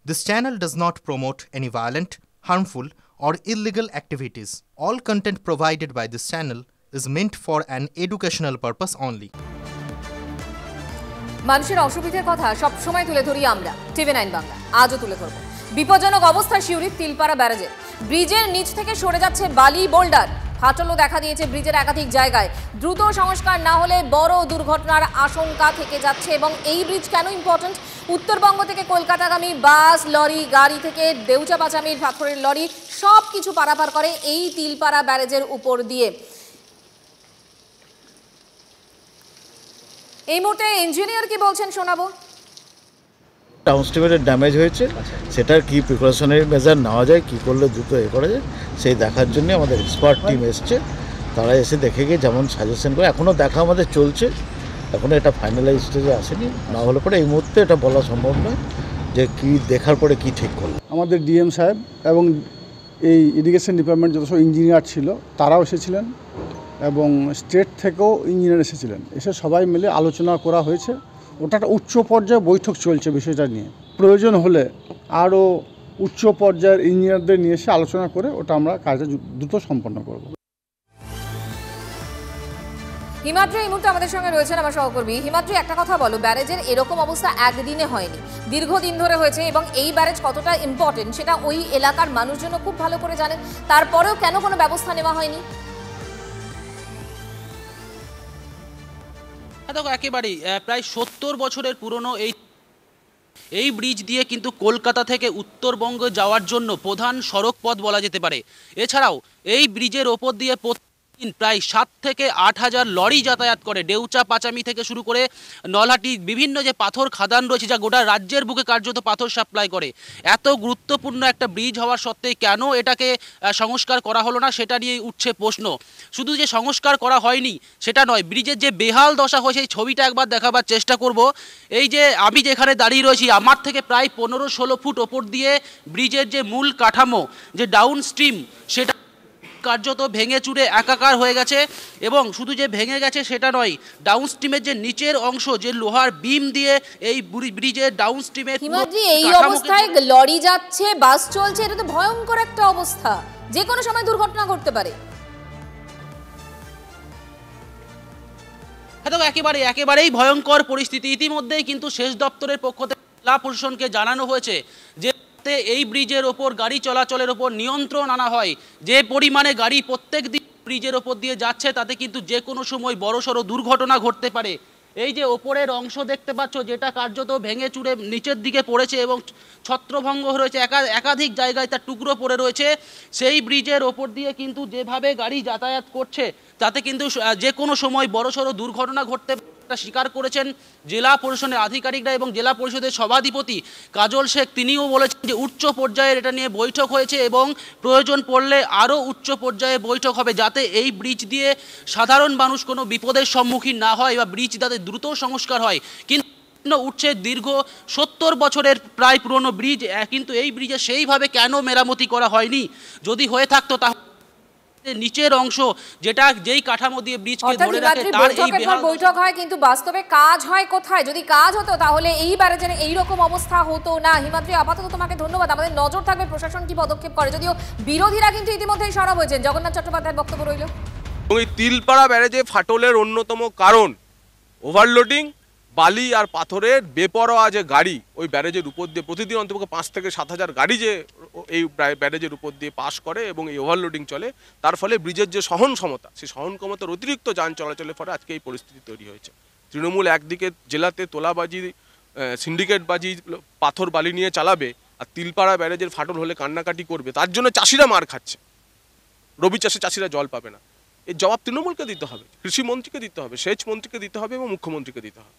This channel does not promote any violent, harmful, or illegal activities. All content provided by this channel is meant for an educational purpose only. মানুষের অসুবিধার কথা সব সময় তুলে ধরি আমরা TV9 বাংলা। আজও তুলে ধরব বিপজ্জনক অবস্থা শিউরির তিলপাড়া ব্যারাজে। ব্রিজের নিচ থেকে সরে যাচ্ছে বালি বোল্ডার। ফাটলও দেখা দিয়েছে ব্রিজের একাধিক জায়গায়। দ্রুত সংস্কার না হলে বড় দুর্ঘটনার আশঙ্কা থেকে যাচ্ছে। এবং এই ব্রিজ কেন ইম্পর্টেন্ট? উত্তরবঙ্গ থেকে কলকাতাগামী বাস, লরি, গাড়ি থেকে দেউচা পাচামির পাথরের লরি সব কিছু পারাপার করে এই তিলপাড়া ব্যারাজের উপর দিয়ে। এই মুহূর্তে ইঞ্জিনিয়ার কি বলছেন শোনাবো। ডাউনস্ট্রিমের ড্যামেজ হয়েছে, সেটার কি প্রিকশনারি মেজার নেওয়া যায়, কি করলে দ্রুত করা যায় সেই দেখার জন্য আমাদের এক্সপার্ট টিম এসছে। তারা এসে দেখে গিয়ে যেমন সাজেশন করে, এখনও দেখা আমাদের চলছে, এখনও এটা ফাইনালাইজ স্টেজে আসেনি। না হলে পরে এই মুহূর্তে এটা বলা সম্ভব নয় যে কি দেখার পরে কি ঠিক করলো। আমাদের ডিএম সাহেব এবং এই ইরিগেশন ডিপার্টমেন্ট যত সব ইঞ্জিনিয়ার ছিল তারাও এসেছিলেন এবং স্টেট থেকেও ইঞ্জিনিয়ার এসেছিলেন। এসে সবাই মিলে আলোচনা করা হয়েছে। ওটা একটা উচ্চ পর্যায়ে বৈঠক চলছে বিষয়টা নিয়ে। প্রয়োজন হলে আরও উচ্চ পর্যায়ের ইঞ্জিনিয়ারদের নিয়ে এসে আলোচনা করে ওটা আমরা কাজটা দ্রুত সম্পন্ন করব। হিমাদ্রি এই মুহূর্তে আমাদের সঙ্গে রয়েছেন আমার সহকর্মী। হিমাদ্রি, একটা কথা বলো, ব্যারেজের এরকম অবস্থা একদিনে হয়নি, দীর্ঘদিন ধরে হয়েছে এবং এই ব্যারেজ কতটা ইম্পর্টেন্ট সেটা ওই এলাকার মানুষজন খুব ভালো করে জানেন। তারপরেও কেন কোনো ব্যবস্থা নেওয়া হয়নি? দেখো, একেবারেই প্রায় 70 বছরের পুরনো এই ব্রিজ দিয়ে কিন্তু কলকাতা থেকে উত্তরবঙ্গ যাওয়ার জন্য প্রধান সড়ক পথ বলা যেতে পারে। এছাড়াও এই ব্রিজের ওপর দিয়ে প্রায় 7 থেকে 8 হাজার লরি যাতায়াত করে। ডেউচা পাচামি থেকে শুরু করে নলহাটি বিভিন্ন যে পাথর খাদান রয়েছে যা গোটা রাজ্যের বুকে কার্যত পাথর সাপ্লাই করে। এত গুরুত্বপূর্ণ একটা ব্রিজ হওয়ার সত্ত্বে কেন এটাকে সংস্কার করা হলো না সেটা নিয়ে উঠছে প্রশ্ন। শুধু যে সংস্কার করা হয়নি সেটা নয়, ব্রিজের যে বেহাল দশা হয়েছে এই ছবিটা একবার দেখাবার চেষ্টা করব। এই যে আমি যেখানে দাঁড়িয়ে রয়েছি, আমার থেকে প্রায় 15-16 ফুট ওপর দিয়ে ব্রিজের যে মূল কাঠামো, যে ডাউন স্ট্রিম, সেটা কার্যত ভেঙে চুরে একাকার হয়ে গেছে। এবং শুধু যে ভেঙে গেছে সেটা নয়, ডাউন স্ট্রিমের যে নিচের অংশ, যে লোহার বিম দিয়ে এই ব্রিজের ডাউন স্ট্রিমের এই অবস্থায় লরি যাচ্ছে, বাস চলছে, এটা তো ভয়ঙ্কর একটা অবস্থা, যে কোনো সময় দুর্ঘটনা ঘটতে পারে। হ্যাঁ, তো একেবারেই ভয়ঙ্কর পরিস্থিতি। ইতিমধ্যেই কিন্তু সেচ দপ্তরের পক্ষ থেকে জেলা প্রশাসনকে জানানো হয়েছে যে এই ব্রিজের ওপর গাড়ি চলাচলের ওপর নিয়ন্ত্রণ আনা হয়। যে পরিমাণে গাড়ি প্রত্যেক দিন ব্রিজের ওপর দিয়ে যাচ্ছে তাতে কিন্তু যে কোনো সময় বড়সড় দুর্ঘটনা ঘটতে পারে। এই যে ওপরের অংশ দেখতে পাচ্ছ, যেটা কার্যত ভেঙে চুরে নিচের দিকে পড়েছে এবং ছত্রভঙ্গ রয়েছে, একাধিক জায়গায় তার টুকরো পড়ে রয়েছে। সেই ব্রিজের ওপর দিয়ে কিন্তু যেভাবে গাড়ি যাতায়াত করছে তাতে কিন্তু যে কোনো সময় বড়সড় দুর্ঘটনা ঘটতে স্বীকার করেছেন জেলা প্রশাসনের আধিকারিকরা এবং জেলা পরিষদের সভাধিপতি কাজল শেখ। তিনিও বলেছেন যে উচ্চ পর্যায়ের এটা নিয়ে বৈঠক হয়েছে এবং প্রয়োজন পড়লে আরও উচ্চ পর্যায়ে বৈঠক হবে, যাতে এই ব্রিজ দিয়ে সাধারণ মানুষ কোনো বিপদের সম্মুখীন না হয় বা ব্রিজ যাতে দ্রুত সংস্কার হয়। কিন্তু উঠছে দীর্ঘ 70 বছরের প্রায় পুরনো ব্রিজ, কিন্তু এই ব্রিজে সেইভাবে কেন মেরামতি করা হয়নি? যদি হয়ে থাকতো তাহলে নিচের অংশ, যেটা যেই কাঠামো দিয়ে ব্রিজকে ধরে রাখে, তার এই বৈঠক হয়, কিন্তু বাস্তবে কাজ হয় কোথায়? যদি কাজ হতো তাহলে এই ব্যারেজের এই রকম অবস্থা হতো না। হিমাদ্রি, আপাতত তোমাকে ধন্যবাদ। আমাদের নজর থাকবে প্রশাসন কি পদক্ষেপ করে, যদিও বিরোধীরা কিন্তু ইতিমধ্যেই সরব হয়েছেন। জগন্নাথ চট্টোপাধ্যায়ের বক্তব্য রইল। এই তিলপাড়া ব্যারেজে ফাটলের অন্যতম কারণ ওভারলোডিং, বালি আর পাথরের বেপরোয়া যে গাড়ি ওই ব্যারেজের উপর দিয়ে প্রতিদিন অন্তত 5 থেকে 7 হাজার গাড়ি যে এই ব্যারেজের উপর দিয়ে পাস করে এবং এই ওভারলোডিং চলে, তার ফলে ব্রিজের যে সহন ক্ষমতা, সেই সহন ক্ষমতার অতিরিক্ত যান চলাচলের ফলে আজকে এই পরিস্থিতি তৈরি হয়েছে। তৃণমূল একদিকে জেলাতে তোলাবাজি, সিন্ডিকেটবাজি, পাথর বালি নিয়ে চালাবে, আর তিলপাড়া ব্যারেজের ফাটল হলে কান্নাকাটি করবে। তার জন্য চাষিরা মার খাচ্ছে, রবি চাষে চাষিরা জল পাবে না। এর জবাব তৃণমূলকে দিতে হবে, কৃষিমন্ত্রীকে দিতে হবে, সেচ মন্ত্রীকে দিতে হবে এবং মুখ্যমন্ত্রীকে দিতে হবে।